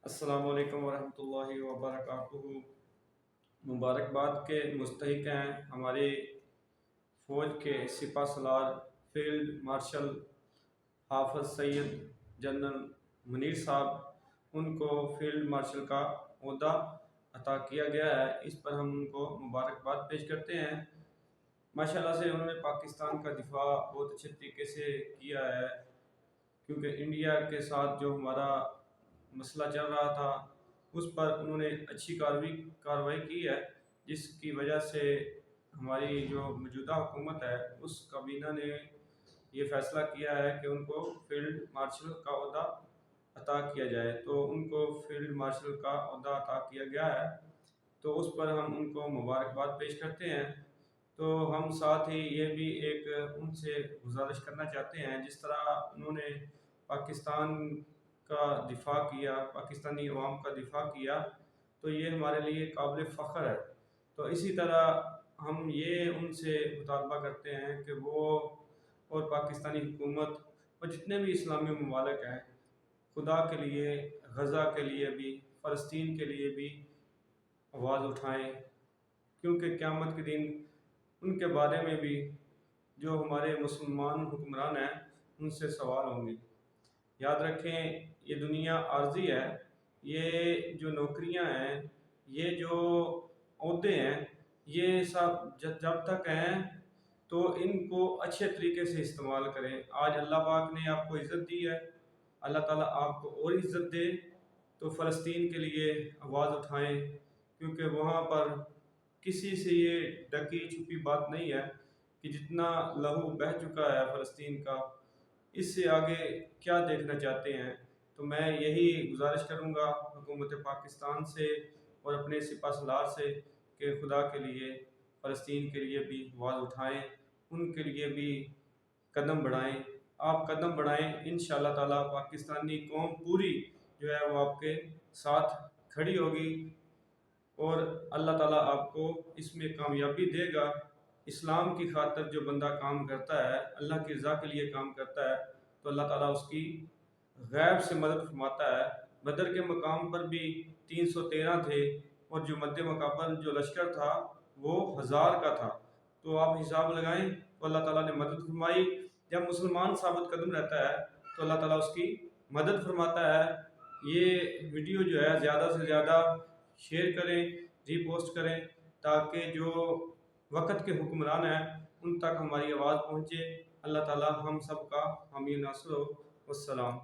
السلام علیکم ورحمۃ اللہ وبرکاتہ۔ مبارکباد کے مستحق ہیں ہماری فوج کے سپہ سالار فیلڈ مارشل حافظ سید جنرل منیر صاحب، ان کو فیلڈ مارشل کا عہدہ عطا کیا گیا ہے۔ اس پر ہم ان کو مبارکباد پیش کرتے ہیں۔ ماشاءاللہ سے انہوں نے پاکستان کا دفاع بہت اچھے طریقے سے کیا ہے، کیونکہ انڈیا کے ساتھ جو ہمارا مسئلہ چل رہا تھا اس پر انہوں نے اچھی کارروائی کی ہے، جس کی وجہ سے ہماری جو موجودہ حکومت ہے اس کابینہ نے یہ فیصلہ کیا ہے کہ ان کو فیلڈ مارشل کا عہدہ عطا کیا جائے۔ تو ان کو فیلڈ مارشل کا عہدہ عطا کیا گیا ہے، تو اس پر ہم ان کو مبارکباد پیش کرتے ہیں۔ تو ہم ساتھ ہی یہ بھی ایک ان سے گزارش کرنا چاہتے ہیں، جس طرح انہوں نے پاکستان کا دفاع کیا، پاکستانی عوام کا دفاع کیا، تو یہ ہمارے لیے قابل فخر ہے۔ تو اسی طرح ہم یہ ان سے مطالبہ کرتے ہیں کہ وہ اور پاکستانی حکومت اور جتنے بھی اسلامی ممالک ہیں، خدا کے لیے غزہ کے لیے بھی، فلسطین کے لیے بھی آواز اٹھائیں، کیونکہ قیامت کے دن ان کے بارے میں بھی جو ہمارے مسلمان حکمران ہیں ان سے سوال ہوں گے۔ یاد رکھیں، یہ دنیا عارضی ہے، یہ جو نوکریاں ہیں، یہ جو عہدے ہیں، یہ سب جب تک ہیں تو ان کو اچھے طریقے سے استعمال کریں۔ آج اللہ پاک نے آپ کو عزت دی ہے، اللہ تعالیٰ آپ کو اور عزت دے، تو فلسطین کے لیے آواز اٹھائیں، کیونکہ وہاں پر کسی سے یہ ڈکی چھپی بات نہیں ہے کہ جتنا لہو بہہ چکا ہے فلسطین کا، اس سے آگے کیا دیکھنا چاہتے ہیں۔ تو میں یہی گزارش کروں گا حکومت پاکستان سے اور اپنے سپہ سالار سے کہ خدا کے لیے فلسطین کے لیے بھی آواز اٹھائیں، ان کے لیے بھی قدم بڑھائیں۔ آپ قدم بڑھائیں، انشاءاللہ تعالیٰ پاکستانی قوم پوری جو ہے وہ آپ کے ساتھ کھڑی ہوگی، اور اللہ تعالیٰ آپ کو اس میں کامیابی دے گا۔ اسلام کی خاطر جو بندہ کام کرتا ہے، اللہ کی رضا کے لیے کام کرتا ہے، تو اللہ تعالیٰ اس کی غیب سے مدد فرماتا ہے۔ بدر کے مقام پر بھی 313 تھے، اور جو مد مقابل جو لشکر تھا وہ 1000 کا تھا۔ تو آپ حساب لگائیں، تو اللہ تعالیٰ نے مدد فرمائی۔ جب مسلمان ثابت قدم رہتا ہے تو اللہ تعالیٰ اس کی مدد فرماتا ہے۔ یہ ویڈیو جو ہے زیادہ سے زیادہ شیئر کریں، ری پوسٹ کریں، تاکہ جو وقت کے حکمران ہیں ان تک ہماری آواز پہنچے۔ اللہ تعالیٰ ہم سب کا حامی ناصر ہو۔ والسلام۔